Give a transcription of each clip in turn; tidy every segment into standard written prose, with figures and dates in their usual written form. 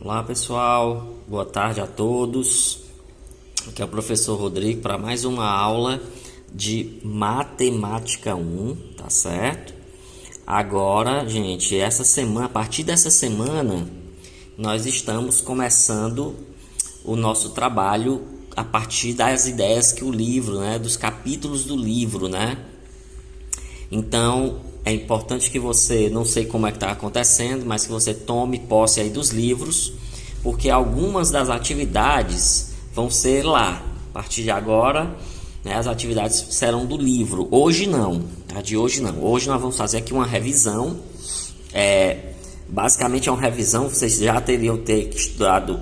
Olá pessoal, boa tarde a todos. Aqui é o professor Rodrigo para mais uma aula de Matemática 1, tá certo? Agora, gente, a partir dessa semana, nós estamos começando o nosso trabalho a partir das ideias que o livro, dos capítulos do livro, Então, é importante que você, não sei como é que está acontecendo, mas que você tome posse aí dos livros, porque algumas das atividades vão ser lá. A partir de agora, as atividades serão do livro. Hoje não, a de hoje não. Hoje nós vamos fazer aqui uma revisão. Basicamente é uma revisão, vocês já teriam estudado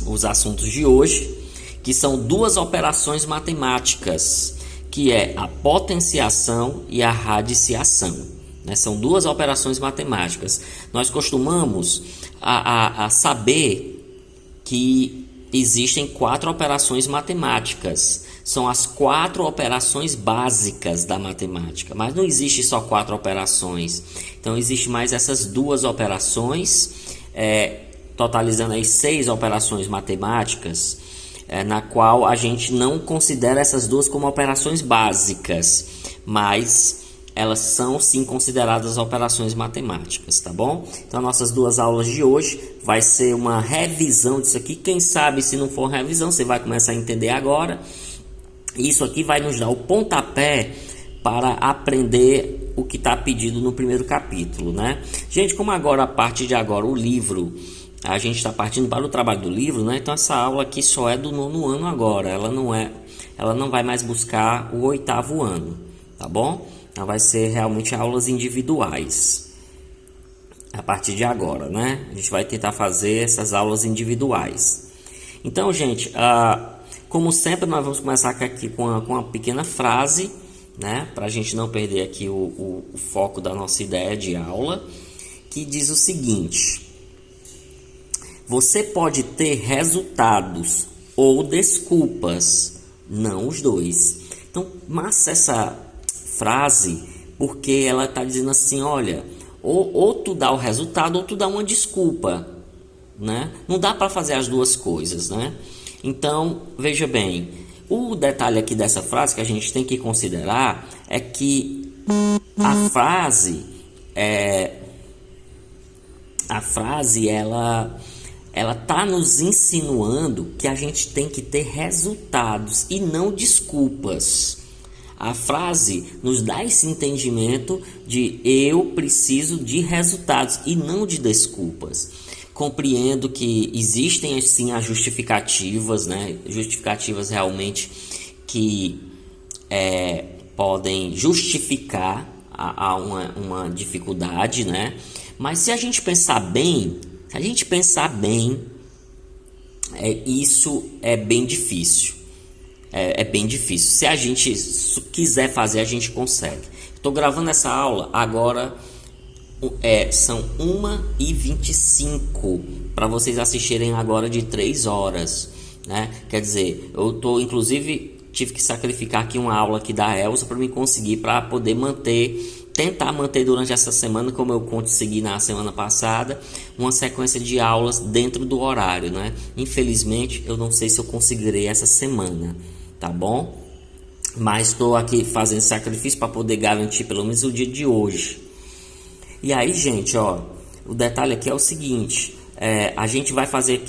os assuntos de hoje, que são duas operações matemáticas, que é a potenciação e a radiciação. São duas operações matemáticas. Nós costumamos a saber que existem 4 operações matemáticas. São as 4 operações básicas da matemática. Mas não existe só 4 operações. Então, existe mais essas duas operações, totalizando aí 6 operações matemáticas, na qual a gente não considera essas duas como operações básicas, mas elas são sim consideradas operações matemáticas, tá bom? Então nossas duas aulas de hoje vai ser uma revisão disso aqui. Quem sabe, se não for revisão, você vai começar a entender agora. Isso aqui vai nos dar o pontapé para aprender o que está pedido no primeiro capítulo, Gente, como agora, a partir de agora, o livro, a gente está partindo para o trabalho do livro, Então essa aula aqui só é do 9º ano agora. Ela não vai mais buscar o 8º ano, tá bom? Ela vai ser realmente aulas individuais a partir de agora, A gente vai tentar fazer essas aulas individuais. Então, gente, como sempre, nós vamos começar aqui com uma pequena frase, para a gente não perder aqui o foco da nossa ideia de aula, que diz o seguinte: você pode ter resultados ou desculpas, não os dois. Então, massa essa frase, porque ela está dizendo assim, olha, ou tu dá o resultado ou tu dá uma desculpa, Não dá para fazer as duas coisas, Então, veja bem, o detalhe aqui dessa frase que a gente tem que considerar é que a frase ela está nos insinuando que a gente tem que ter resultados e não desculpas. A frase nos dá esse entendimento de eu preciso de resultados e não de desculpas. Compreendo que existem sim as justificativas, Justificativas realmente que podem justificar uma dificuldade, Mas se a gente pensar bem, isso é bem difícil. É bem difícil. Se a gente quiser fazer, a gente consegue. Estou gravando essa aula agora. São 1h25 para vocês assistirem agora de 3 horas, Quer dizer, inclusive tive que sacrificar aqui uma aula aqui da Elsa para me conseguir, para poder tentar manter durante essa semana, como eu consegui na semana passada, uma sequência de aulas dentro do horário, Infelizmente, eu não sei se eu conseguirei essa semana, tá bom? Mas estou aqui fazendo sacrifício para poder garantir pelo menos o dia de hoje. E aí, gente, o detalhe aqui é o seguinte, a gente vai fazer,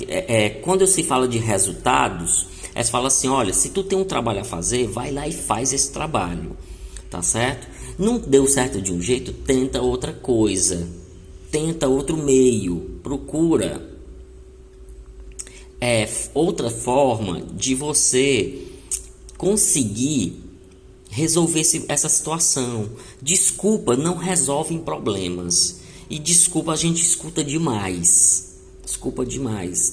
quando se fala de resultados, se fala assim, olha, se tu tem um trabalho a fazer, vai lá e faz esse trabalho, tá certo? Não deu certo de um jeito, tenta outra coisa, tenta outro meio, procura outra forma de você conseguir resolver essa situação. Desculpa não resolvem problemas, e desculpa a gente escuta demais. Desculpa demais,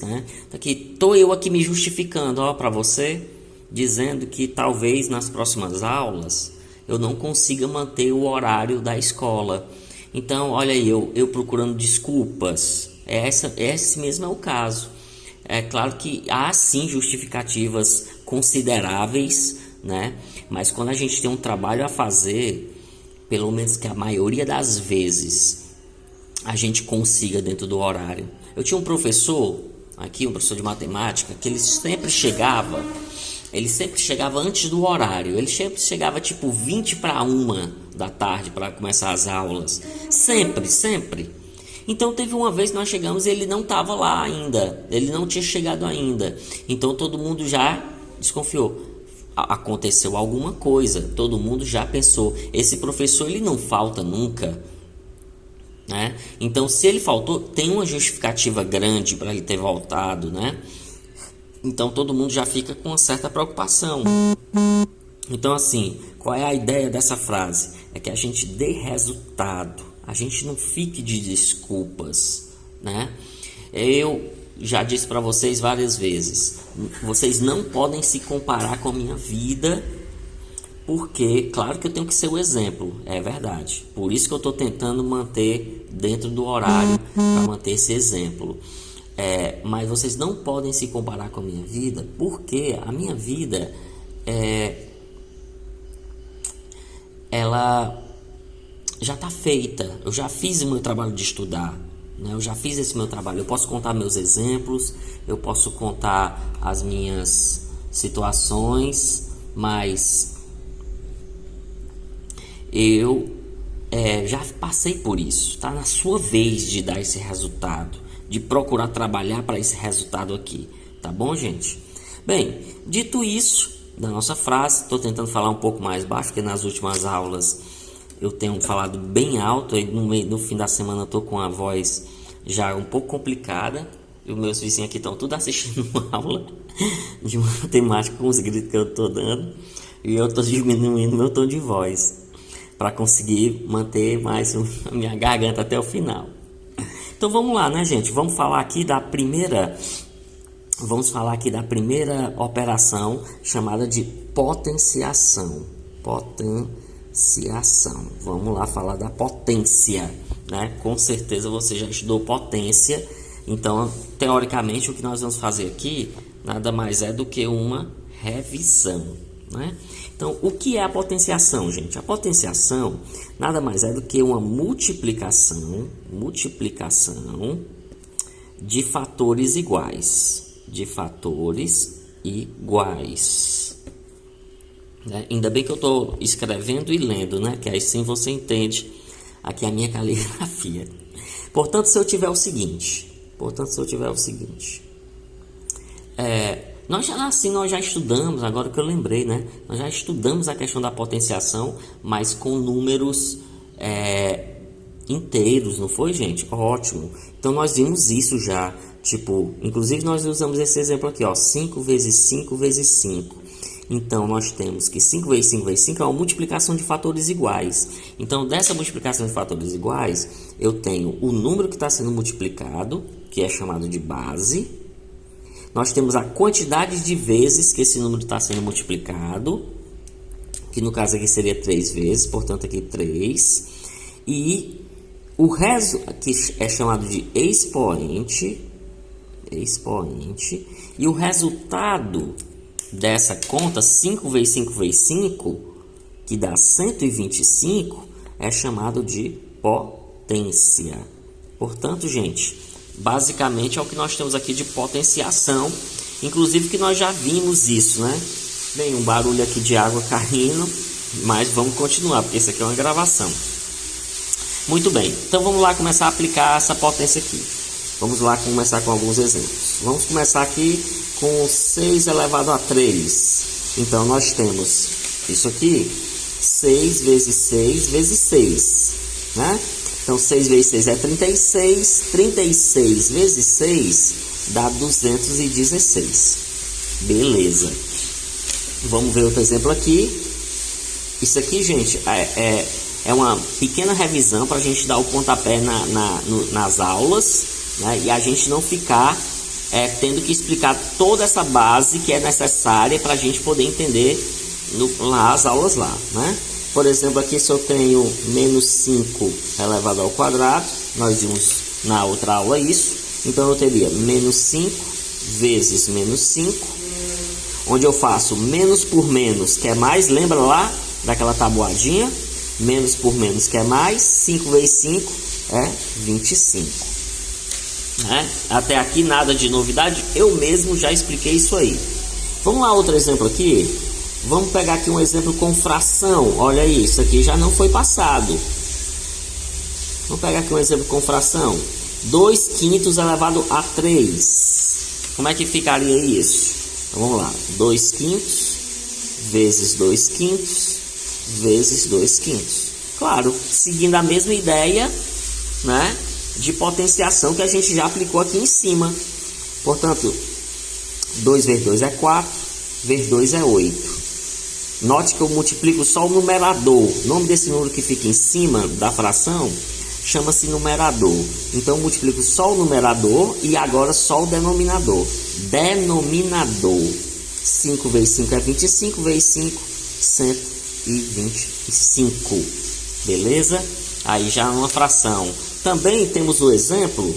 tô eu aqui me justificando, para você, dizendo que talvez nas próximas aulas eu não consiga manter o horário da escola. Então, olha aí, eu procurando desculpas. Esse mesmo é o caso. É claro que há sim justificativas consideráveis, Mas quando a gente tem um trabalho a fazer, pelo menos que a maioria das vezes a gente consiga dentro do horário. Eu tinha um professor aqui, um professor de matemática, que ele sempre chegava antes do horário. Ele sempre chegava tipo 20 para 1 da tarde para começar as aulas. Sempre. Então teve uma vez que nós chegamos e ele não estava lá ainda. Ele não tinha chegado ainda. Então todo mundo já desconfiou. Aconteceu alguma coisa. Todo mundo já pensou, esse professor ele não falta nunca, né? Então se ele faltou, tem uma justificativa grande para ele ter voltado, né? Então todo mundo já fica com uma certa preocupação. Então assim, qual é a ideia dessa frase? É que a gente dê resultado, a gente não fique de desculpas, né? Eu já disse para vocês várias vezes, vocês não podem se comparar com a minha vida, porque claro que eu tenho que ser o exemplo, é verdade. Por isso que eu estou tentando manter dentro do horário, para manter esse exemplo. Mas vocês não podem se comparar com a minha vida, porque a minha vida ela já está feita. Eu já fiz o meu trabalho de estudar, né? Eu já fiz esse meu trabalho. Eu posso contar meus exemplos, eu posso contar as minhas situações, mas eu já passei por isso. Está na sua vez de dar esse resultado, de procurar trabalhar para esse resultado aqui, tá bom, gente? Bem, dito isso da nossa frase, estou tentando falar um pouco mais baixo, porque nas últimas aulas eu tenho falado bem alto, e no fim da semana eu estou com a voz já um pouco complicada, e os meus vizinhos aqui estão tudo assistindo uma aula de matemática com os gritos que eu estou dando, e eu estou diminuindo meu tom de voz para conseguir manter mais a minha garganta até o final. Então vamos lá, né, gente? Vamos falar aqui da primeira operação chamada de potenciação. Vamos lá falar da potência, né? Com certeza você já estudou potência. Então, teoricamente, o que nós vamos fazer aqui nada mais é do que uma revisão, né? Então, o que é a potenciação, gente? A potenciação nada mais é do que uma multiplicação de fatores iguais. Né? Ainda bem que eu estou escrevendo e lendo, né? Que aí sim você entende aqui a minha caligrafia. Portanto, se eu tiver o seguinte, nós já estudamos, agora que eu lembrei, né? Nós já estudamos a questão da potenciação, mas com números inteiros, não foi, gente? Ótimo. Então nós vimos isso já, inclusive nós usamos esse exemplo aqui, 5 vezes 5 vezes 5. Então nós temos que 5 vezes 5 vezes 5 é uma multiplicação de fatores iguais. Então dessa multiplicação de fatores iguais, eu tenho o número que está sendo multiplicado, que é chamado de base. Nós temos a quantidade de vezes que esse número está sendo multiplicado, que no caso aqui seria 3 vezes, portanto aqui 3. E o resultado, que é chamado de expoente, e o resultado dessa conta, 5 vezes 5 vezes 5, que dá 125, é chamado de potência. Portanto, gente, basicamente é o que nós temos aqui de potenciação, inclusive que nós já vimos isso, né? Bem, um barulho aqui de água caindo, mas vamos continuar, porque isso aqui é uma gravação. Muito bem, então vamos lá começar a aplicar essa potência aqui. Vamos lá começar com alguns exemplos. Vamos começar aqui com 6 elevado a 3. Então nós temos isso aqui, 6 vezes 6 vezes 6, né? Então 6 vezes 6 é 36, 36 vezes 6 dá 216. Beleza. Vamos ver outro exemplo aqui. Isso aqui, gente, é uma pequena revisão para a gente dar o pontapé nas aulas, né? E a gente não ficar tendo que explicar toda essa base que é necessária para a gente poder entender as aulas lá, né? Por exemplo, aqui se eu tenho menos 5 elevado ao quadrado, nós vimos na outra aula isso, então eu teria menos 5 vezes menos 5, onde eu faço menos por menos, que é mais, lembra lá daquela tabuadinha? Menos por menos, que é mais, 5 vezes 5, é 25. Né? Até aqui nada de novidade, eu mesmo já expliquei isso aí. Vamos lá, outro exemplo aqui. Vamos pegar aqui um exemplo com fração. Olha aí, isso aqui já não foi passado. Vamos pegar aqui um exemplo com fração. 2 quintos elevado a 3. Como é que ficaria isso? Então, vamos lá. 2 quintos vezes 2 quintos vezes 2 quintos. Claro, seguindo a mesma ideia, né, de potenciação que a gente já aplicou aqui em cima. Portanto, 2 vezes 2 é 4, vezes 2 é 8. Note que eu multiplico só o numerador. O nome desse número que fica em cima da fração chama-se numerador. Então, eu multiplico só o numerador e agora só o denominador. Denominador. 5 vezes 5 é 25, vezes 5, 125. Beleza? Aí já é uma fração. Também temos o exemplo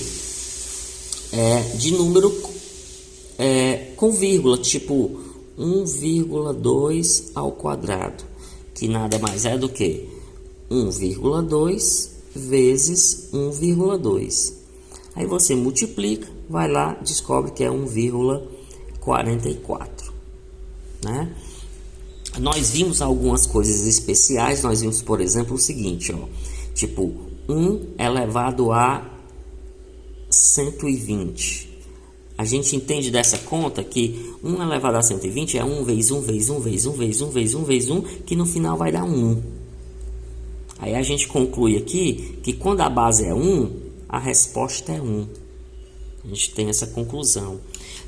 de número com vírgula, tipo 1,2 ao quadrado, que nada mais é do que 1,2 vezes 1,2. Aí você multiplica, vai lá, descobre que é 1,44, né? Nós vimos algumas coisas especiais. Nós vimos, por exemplo, o seguinte, ó, tipo 1 elevado a 120. A gente entende dessa conta que 1 elevado a 120 é 1 vezes 1 vezes 1 vezes 1 vezes 1 vezes 1 vezes 1, que no final vai dar 1. Aí a gente conclui aqui que quando a base é 1, a resposta é 1. A gente tem essa conclusão.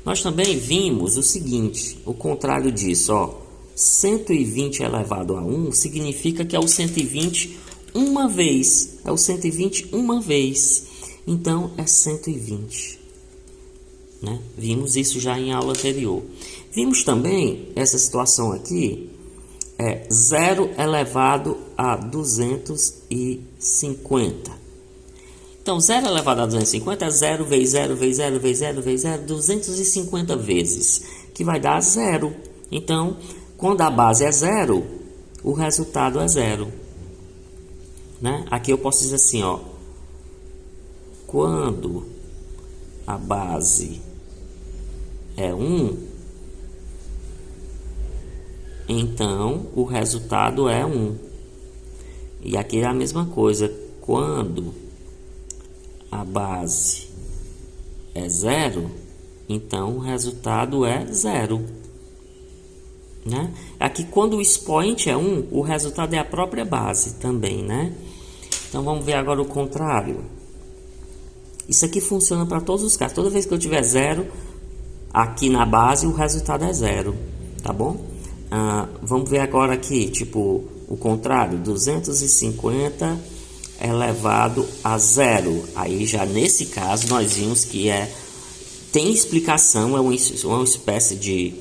Nós também vimos o seguinte, o contrário disso, ó. 120 elevado a 1 significa que é o 120 uma vez. É o 120 uma vez. Então, é 120. Né? Vimos isso já em aula anterior. Vimos também essa situação aqui. 0 elevado a 250. Então, 0 elevado a 250 é 0 vezes 0 vezes 0 vezes 0 vezes 0, 250 vezes, que vai dar 0. Então, quando a base é 0, o resultado é 0. Né? Aqui eu posso dizer assim, ó. Quando a base é 1, então o resultado é 1. E aqui é a mesma coisa. Quando a base é 0, então o resultado é 0. Né? Aqui, quando o expoente é 1, o resultado é a própria base também, né? Então, vamos ver agora o contrário. Isso aqui funciona para todos os casos. Toda vez que eu tiver 0 aqui na base, o resultado é 0, tá bom? Vamos ver agora aqui, tipo, o contrário. 250 elevado a 0. Aí, já nesse caso, nós vimos que tem explicação, é uma espécie de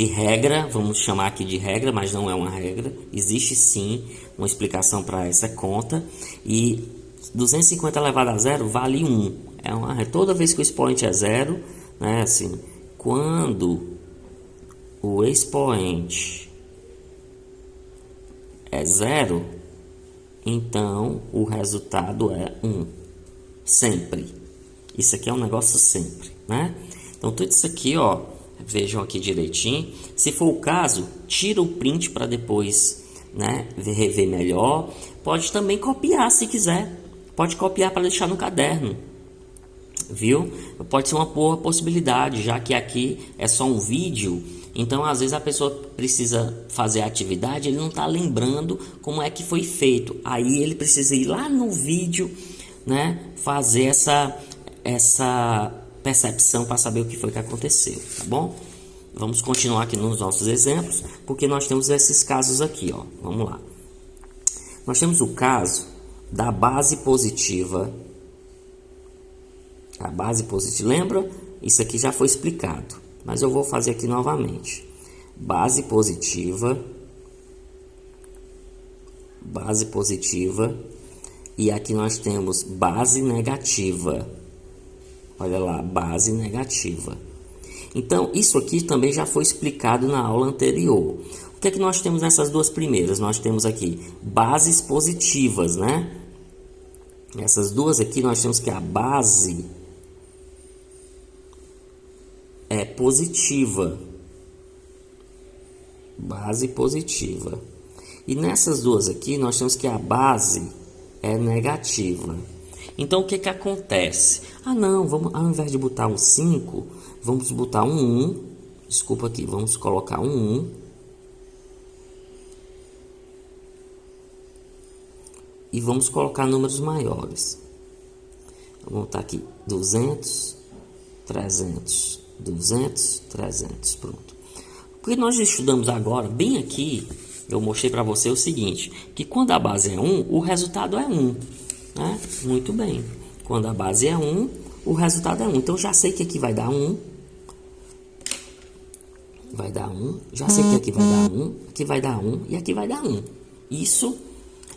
regra, vamos chamar aqui de regra, mas não é uma regra. Existe sim uma explicação para essa conta. E 250 elevado a 0 vale 1. Toda vez que o expoente é 0, né, assim, quando o expoente é 0, então o resultado é 1. Sempre. Isso aqui é um negócio sempre, né? Então tudo isso aqui, ó, vejam aqui direitinho. Se for o caso, tira o print para depois, né, rever melhor. Pode também copiar se quiser. Pode copiar para deixar no caderno. Viu? Pode ser uma boa possibilidade, já que aqui é só um vídeo. Então, às vezes a pessoa precisa fazer a atividade, ele não está lembrando como é que foi feito. Aí ele precisa ir lá no vídeo, né, fazer essa percepção para saber o que foi que aconteceu, tá bom? Vamos continuar aqui nos nossos exemplos, porque nós temos esses casos aqui, ó. Vamos lá. Nós temos o caso da base positiva. A base positiva, lembra? Isso aqui já foi explicado, mas eu vou fazer aqui novamente. Base positiva, e aqui nós temos base negativa. Olha lá, base negativa. Então, isso aqui também já foi explicado na aula anterior. O que é que nós temos nessas duas primeiras? Nós temos aqui bases positivas, né? Essas duas aqui nós temos que a base é positiva. Base positiva. E nessas duas aqui nós temos que a base é negativa. Então o que que acontece? Ah não, vamos, ao invés de botar um 5, vamos botar um 1. Desculpa aqui, vamos colocar um 1. E vamos colocar números maiores. Vamos botar aqui 200, 300, 200, 300, pronto. Porque nós estudamos agora, bem aqui, eu mostrei para você o seguinte, que quando a base é 1, o resultado é 1. Né? Muito bem. Quando a base é 1, o resultado é 1. Então, já sei que aqui vai dar 1. Vai dar 1. Já sei que aqui vai dar 1. Aqui vai dar 1 e aqui vai dar 1. Isso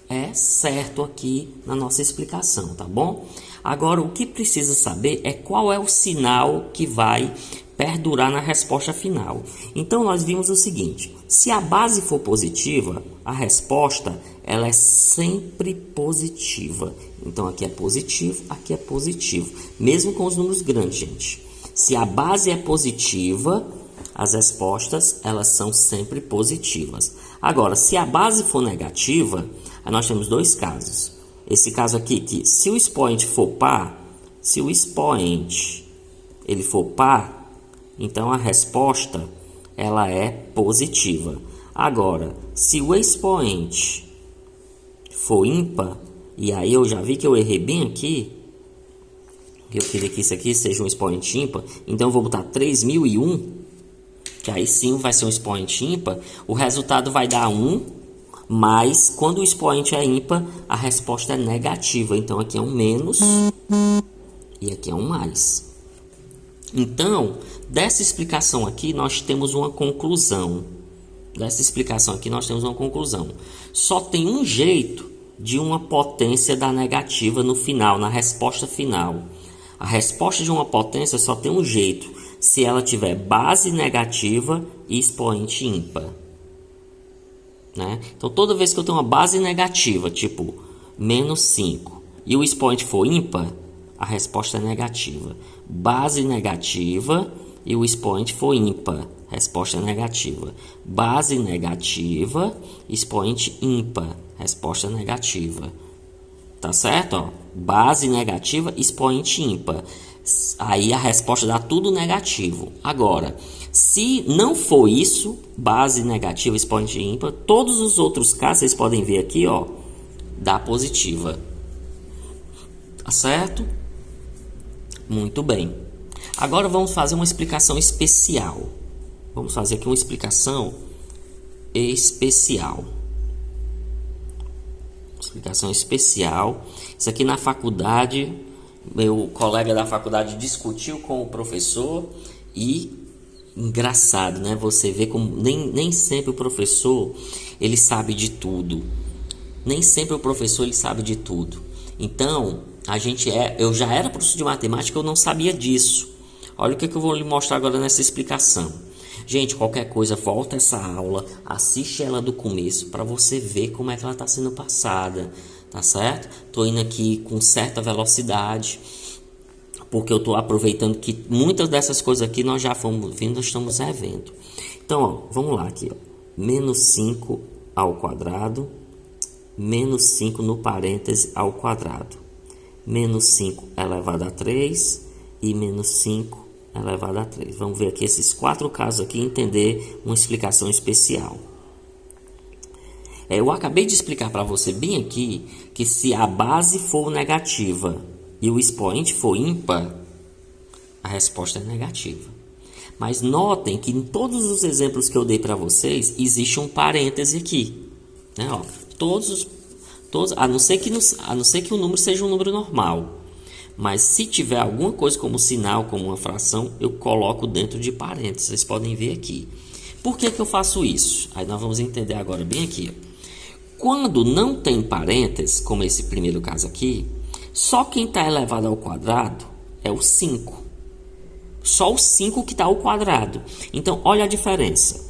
é certo aqui na nossa explicação, tá bom? Agora, o que precisa saber é qual é o sinal que vai perdurar na resposta final. Então, nós vimos o seguinte: se a base for positiva, a resposta ela é sempre positiva. Então, aqui é positivo, aqui é positivo. Mesmo com os números grandes, gente. Se a base é positiva, as respostas elas são sempre positivas. Agora, se a base for negativa, aí nós temos dois casos. Esse caso aqui, que se o expoente for par, se o expoente ele for par, então a resposta ela é positiva. Agora, se o expoente for ímpar, e aí eu já vi que eu errei bem aqui, eu queria que isso aqui seja um expoente ímpar, então eu vou botar 3001, que aí sim vai ser um expoente ímpar, o resultado vai dar 1, mas quando o expoente é ímpar, a resposta é negativa. Então aqui é um menos e aqui é um mais. Então, dessa explicação aqui, nós temos uma conclusão. Só tem um jeito de uma potência dar negativa no final, na resposta final. A resposta de uma potência só tem um jeito, se ela tiver base negativa e expoente ímpar. Né? Então, toda vez que eu tenho uma base negativa, tipo menos 5, e o expoente for ímpar, a resposta é negativa. Base negativa e o expoente for ímpar, resposta é negativa. Base negativa, expoente ímpar, resposta é negativa. Tá certo? Ó, base negativa, expoente ímpar. Aí a resposta dá tudo negativo. Agora, se não for isso, base negativa, expoente ímpar, todos os outros casos, vocês podem ver aqui, ó, dá positiva. Tá certo? Muito bem. Agora vamos fazer uma explicação especial. Vamos fazer aqui uma explicação especial. Explicação especial. Isso aqui na faculdade, meu colega da faculdade discutiu com o professor e engraçado, né? Você vê como nem sempre o professor ele sabe de tudo. Nem sempre o professor ele sabe de tudo. Então, eu já era professor de matemática, eu não sabia disso. Olha o que eu vou lhe mostrar agora nessa explicação. Gente, qualquer coisa, volta essa aula, assiste ela do começo para você ver como é que ela está sendo passada, tá certo? Tô indo aqui com certa velocidade, porque eu tô aproveitando que muitas dessas coisas aqui nós já fomos vindo, estamos revendo. Então, ó, vamos lá aqui, ó. Menos 5 ao quadrado, menos 5 no parêntese ao quadrado. Menos 5 elevado a 3 e menos 5 elevado a 3. Vamos ver aqui esses 4 casos aqui e entender uma explicação especial. Eu acabei de explicar para você bem aqui que se a base for negativa e o expoente for ímpar, a resposta é negativa. Mas notem que em todos os exemplos que eu dei para vocês, existe um parêntese aqui. Né? Ó, todos, a não ser que o número seja um número normal. Mas se tiver alguma coisa como sinal, como uma fração, eu coloco dentro de parênteses. Vocês podem ver aqui. Por que eu faço isso? Aí nós vamos entender agora bem aqui. Quando não tem parênteses, como esse primeiro caso aqui, só quem está elevado ao quadrado é o 5. Só o 5 que está ao quadrado. Então, olha a diferença.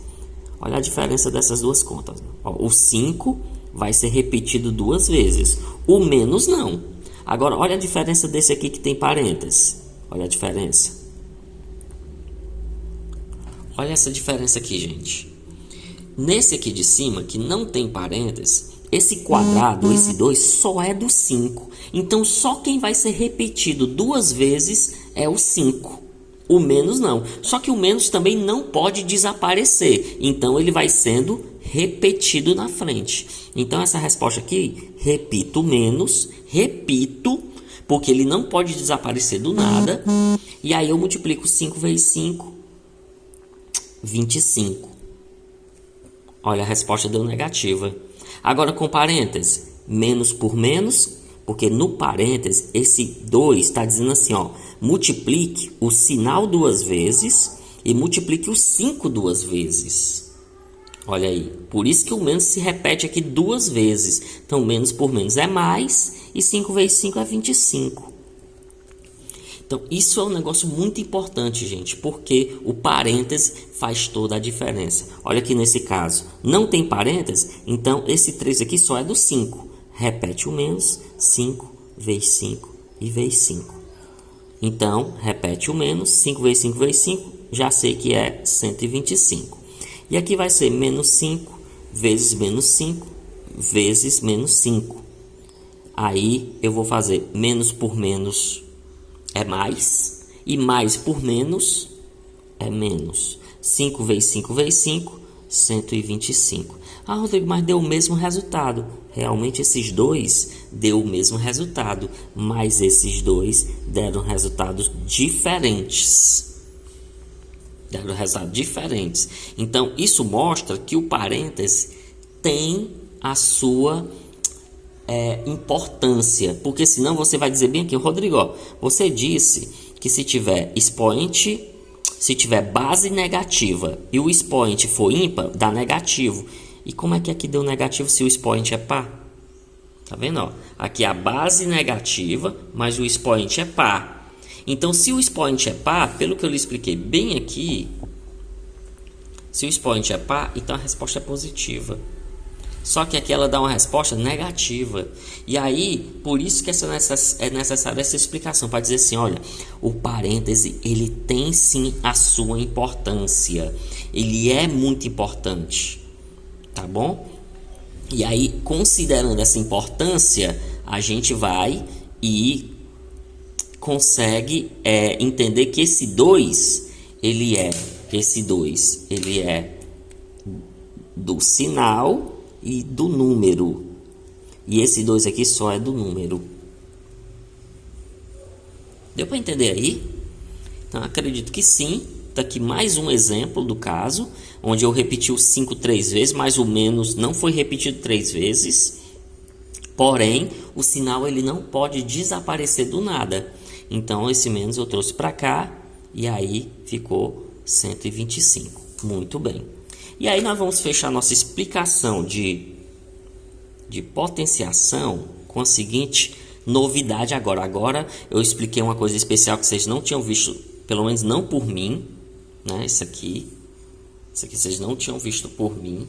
Olha a diferença dessas duas contas. Ó, o 5 vai ser repetido 2 vezes. O menos não. Agora, olha a diferença desse aqui que tem parênteses. Olha a diferença. Olha essa diferença aqui, gente. Nesse aqui de cima, que não tem parênteses, esse quadrado, esse 2, só é do 5. Então, só quem vai ser repetido 2 vezes é o 5. O menos não. Só que o menos também não pode desaparecer. Então, ele vai sendo repetido na frente. Então, essa resposta aqui, repito menos, repito, porque ele não pode desaparecer do nada. E aí, eu multiplico 5 vezes 5, 25. Olha, a resposta deu negativa. Agora com parênteses, menos por menos, porque no parênteses, esse 2 está dizendo assim, ó, multiplique o sinal 2 vezes e multiplique o 5 2 vezes. Olha aí, por isso que o menos se repete aqui 2 vezes. Então, menos por menos é mais e 5 vezes 5 é 25. Então, isso é um negócio muito importante, gente, porque o parêntese faz toda a diferença. Olha aqui nesse caso, não tem parêntese, então esse 3 aqui só é do 5. Repete o menos, 5 vezes 5 e vezes 5. Então, repete o menos, 5 vezes 5 vezes 5, já sei que é 125. E aqui vai ser menos 5 vezes menos 5 vezes menos 5. Aí, eu vou fazer menos por menos é mais, e mais por menos é menos. 5 vezes 5 vezes 5, 125. Ah, Rodrigo, mas deu o mesmo resultado. Realmente esses dois deu o mesmo resultado, mas esses dois deram resultados diferentes. Deram resultados diferentes. Então, isso mostra que o parêntese tem a sua importância, porque senão você vai dizer bem aqui, Rodrigo, ó, você disse que se tiver expoente, se tiver base negativa e o expoente for ímpar, dá negativo. E como é que aqui deu negativo se o expoente é par? Tá vendo? Ó? Aqui a base negativa, mas o expoente é par. Então, se o expoente é par, pelo que eu lhe expliquei bem aqui, se o expoente é par, então a resposta é positiva. Só que aqui ela dá uma resposta negativa. E aí, por isso que é necessária essa explicação, para dizer assim, olha, o parêntese, ele tem sim a sua importância. Ele é muito importante, tá bom? E aí, considerando essa importância, a gente vai e consegue entender que esse 2, ele é do sinal e do número. E esse 2 aqui só é do número. Deu para entender aí? Então, acredito que sim. Está aqui mais um exemplo do caso, onde eu repeti o 5 3 vezes, mas o menos não foi repetido 3 vezes. Porém, o sinal ele não pode desaparecer do nada. Então, esse menos eu trouxe para cá e aí ficou 125. Muito bem. E aí nós vamos fechar nossa explicação de potenciação com a seguinte novidade agora. Agora eu expliquei uma coisa especial que vocês não tinham visto, pelo menos não por mim, né? Isso aqui vocês não tinham visto por mim,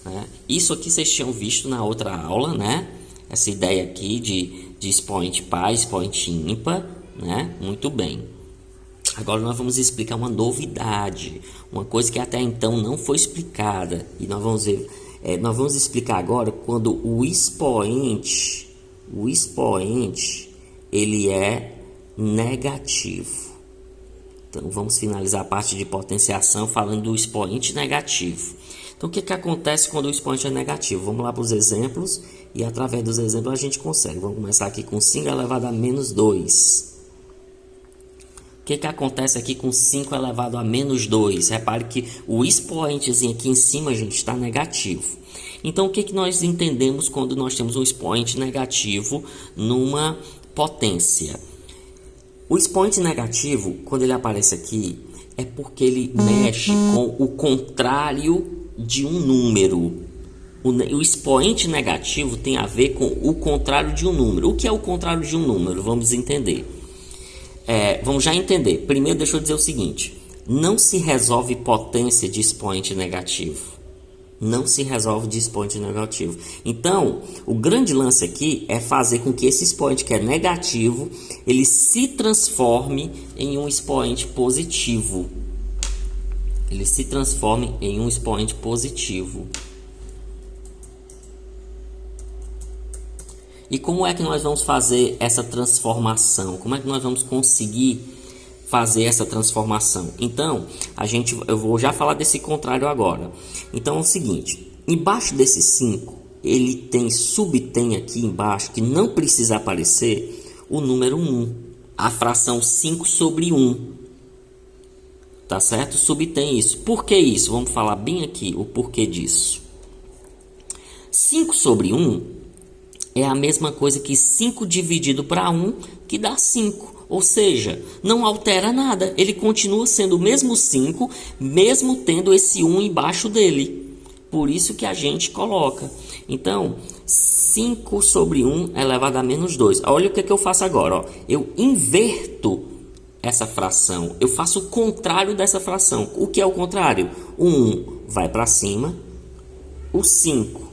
né? Isso aqui vocês tinham visto na outra aula, né? Essa ideia aqui de expoente par, expoente ímpar, né? Muito bem. Agora nós vamos explicar uma novidade, uma coisa que até então não foi explicada. E nós vamos ver, nós vamos explicar agora quando o expoente ele é negativo. Então vamos finalizar a parte de potenciação falando do expoente negativo. Então o que acontece quando o expoente é negativo? Vamos lá para os exemplos e através dos exemplos a gente consegue. Vamos começar aqui com 5 elevado a menos 2. O que acontece aqui com 5 elevado a menos 2? Repare que o expoentezinho aqui em cima, gente, está negativo. Então, o que nós entendemos quando nós temos um expoente negativo numa potência? O expoente negativo, quando ele aparece aqui, é porque ele mexe com o contrário de um número. O expoente negativo tem a ver com o contrário de um número. O que é o contrário de um número? Vamos entender. Vamos já entender. Primeiro, deixa eu dizer o seguinte: não se resolve potência de expoente negativo. Não se resolve de expoente negativo. Então, o grande lance aqui é fazer com que esse expoente que é negativo, ele se transforme em um expoente positivo. Ele se transforme em um expoente positivo. E como é que nós vamos fazer essa transformação? Como é que nós vamos conseguir fazer essa transformação? Então, eu vou já falar desse contrário agora. Então é o seguinte, embaixo desse 5, ele subtém aqui embaixo, que não precisa aparecer, o número 1, a fração 5 sobre 1. Tá certo? Subtém isso. Por que isso? Vamos falar bem aqui o porquê disso. 5 sobre 1 é a mesma coisa que 5 dividido para 1, que dá 5. Ou seja, não altera nada. Ele continua sendo o mesmo 5, mesmo tendo esse 1 embaixo dele. Por isso que a gente coloca. Então, 5 sobre 1 elevado a menos 2. Olha o que eu faço agora. Ó. Eu inverto essa fração. Eu faço o contrário dessa fração. O que é o contrário? O 1 vai para cima. O 5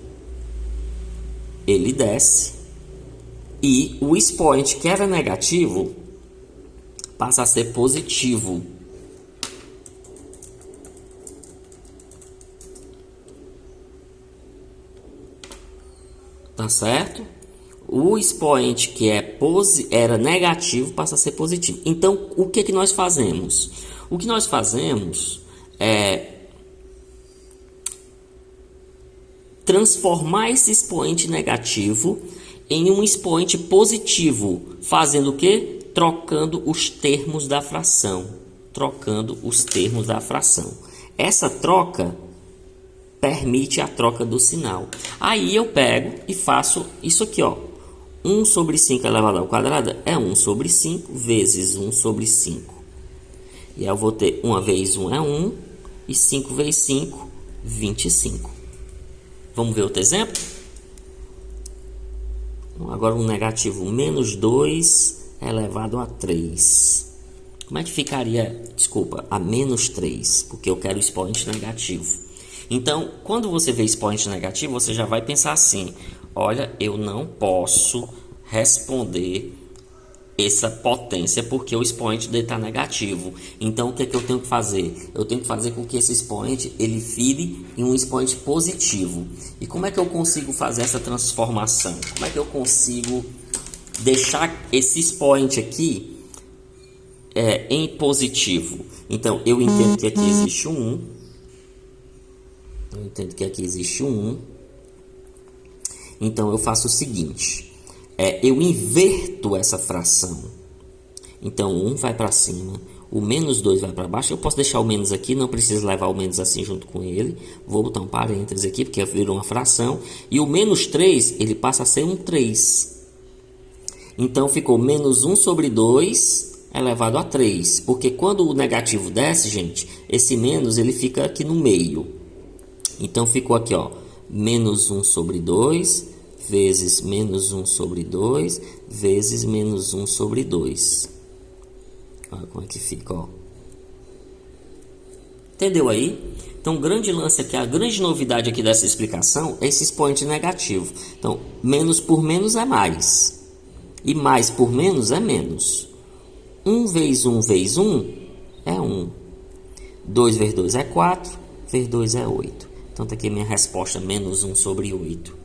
ele desce. E o expoente que era negativo passa a ser positivo. Tá certo? O expoente que era negativo passa a ser positivo. Então, o que nós fazemos? O que nós fazemos é transformar esse expoente negativo em um expoente positivo. Fazendo o quê? Trocando os termos da fração. Trocando os termos da fração. Essa troca permite a troca do sinal. Aí eu pego e faço isso aqui, ó. 1 sobre 5 elevado ao quadrado é 1 sobre 5 vezes 1 sobre 5. E aí eu vou ter 1 vezes 1 é 1 e 5 vezes 5, 25. Vamos ver outro exemplo? Agora um negativo, menos 2 elevado a 3. Como é que ficaria, desculpa, a menos 3? Porque eu quero expoente negativo. Então, quando você vê expoente negativo, você já vai pensar assim: olha, eu não posso responder essa potência porque o expoente dele está negativo. Então, o que é que eu tenho que fazer? Eu tenho que fazer com que esse expoente ele vire em um expoente positivo. E como é que eu consigo fazer essa transformação? Como é que eu consigo deixar esse expoente aqui em positivo? Então, eu entendo que aqui existe um 1. Eu entendo que aqui existe um 1. Então, eu faço o seguinte. Eu inverto essa fração. Então, 1 vai para cima. O menos 2 vai para baixo. Eu posso deixar o menos aqui. Não preciso levar o menos assim junto com ele. Vou botar um parênteses aqui, porque virou uma fração. E o menos 3, ele passa a ser um 3. Então, ficou menos 1 sobre 2 elevado a 3. Porque quando o negativo desce, gente, esse menos ele fica aqui no meio. Então, ficou aqui, ó, menos 1 sobre 2 vezes menos 1 sobre 2 vezes menos 1 sobre 2. Olha como é que fica, ó. Entendeu aí? Então, o grande lance aqui, a grande novidade aqui dessa explicação é esse expoente negativo. Então, menos por menos é mais. E mais por menos é menos. 1 vezes 1 vezes 1 é 1. 2 vezes 2 é 4. Vezes 2 é 8. Então, está aqui a minha resposta, menos 1 sobre 8.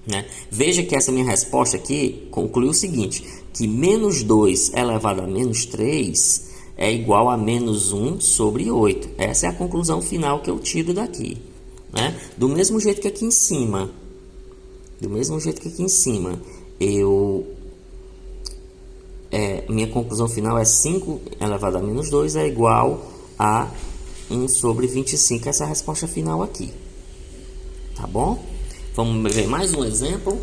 Né? Veja que essa minha resposta aqui conclui o seguinte, que menos 2 elevado a menos 3 é igual a menos 1 sobre 8. Essa é a conclusão final que eu tiro daqui. Né? Do mesmo jeito que aqui em cima, minha conclusão final é 5 elevado a menos 2 é igual a 1 sobre 25. Essa é a resposta final aqui. Tá bom? Vamos ver mais um exemplo.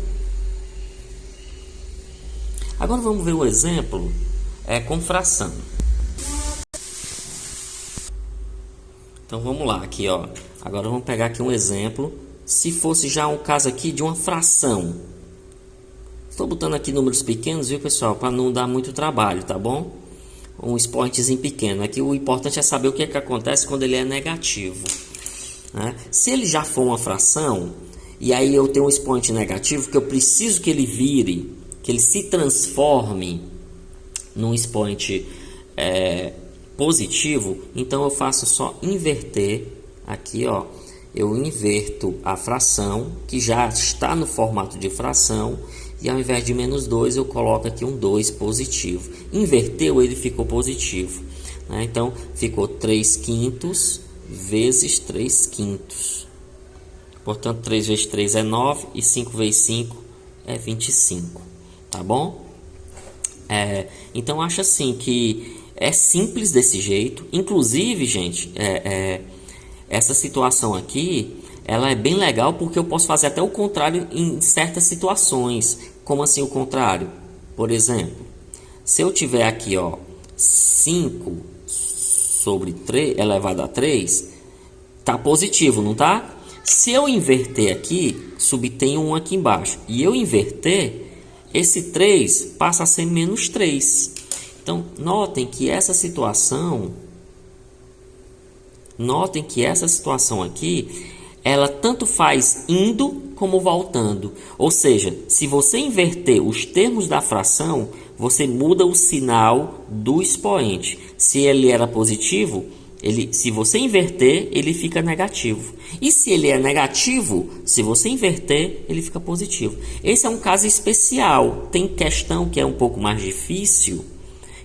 Agora vamos ver o exemplo com fração. Então vamos lá, aqui ó. Agora vamos pegar aqui um exemplo. Se fosse já um caso aqui de uma fração. Estou botando aqui números pequenos, viu pessoal? Para não dar muito trabalho, tá bom? Um expoentezinho pequeno. Aqui o importante é saber o que acontece quando ele é negativo. né? Se ele já for uma fração, e aí eu tenho um expoente negativo que eu preciso que ele vire, que ele se transforme num expoente positivo, então eu faço só inverter aqui, ó. Eu inverto a fração, que já está no formato de fração, e ao invés de menos 2, eu coloco aqui um 2 positivo. Inverteu, ele ficou positivo, né? Então, ficou 3 quintos vezes 3 quintos. Portanto, 3 vezes 3 é 9 e 5 vezes 5 é 25, tá bom? Então, acho assim que é simples desse jeito. Inclusive, gente, essa situação aqui, ela é bem legal porque eu posso fazer até o contrário em certas situações. Como assim o contrário? Por exemplo, se eu tiver aqui, ó, 5 sobre 3 elevado a 3, tá positivo, não tá? Se eu inverter aqui, subtenho 1 aqui embaixo, e eu inverter, esse 3 passa a ser menos 3. Então, notem que essa situação aqui, ela tanto faz indo como voltando. Ou seja, se você inverter os termos da fração, você muda o sinal do expoente. Se ele era positivo, se você inverter, ele fica negativo. E se ele é negativo, se você inverter, ele fica positivo. Esse é um caso especial. Tem questão que é um pouco mais difícil,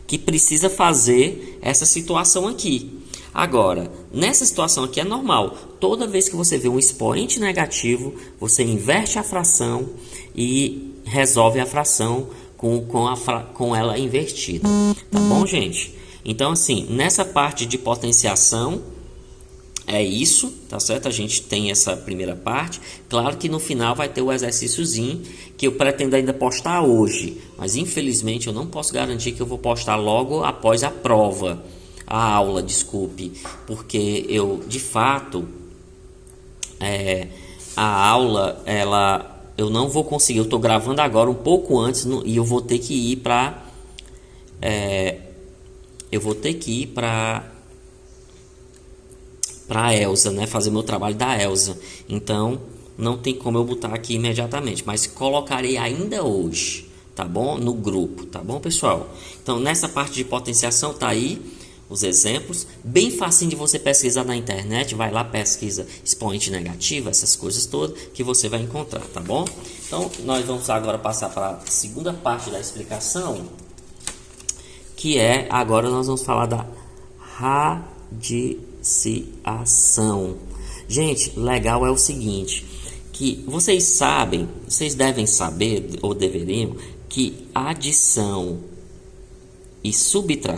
que precisa fazer essa situação aqui. Agora, nessa situação aqui é normal. Toda vez que você vê um expoente negativo, você inverte a fração e resolve a fração com ela invertida. Tá bom, gente? Então, assim, nessa parte de potenciação, é isso, tá certo? A gente tem essa primeira parte. Claro que no final vai ter o exercíciozinho que eu pretendo ainda postar hoje. Mas, infelizmente, eu não posso garantir que eu vou postar logo após a prova. A aula, desculpe, porque eu, de fato, a aula, eu não vou conseguir, eu estou gravando agora um pouco antes e eu vou ter que ir para, para Elza, né, fazer meu trabalho da Elza. Então, não tem como eu botar aqui imediatamente, mas colocarei ainda hoje, tá bom? No grupo, tá bom, pessoal? Então, nessa parte de potenciação tá aí os exemplos, bem facinho de você pesquisar na internet, vai lá, pesquisa expoente negativo, essas coisas todas que você vai encontrar, tá bom? Então, nós vamos agora passar para a segunda parte da explicação, que agora nós vamos falar da radiciação. Gente, legal é o seguinte, que vocês devem saber, ou deveriam, que adição e subtração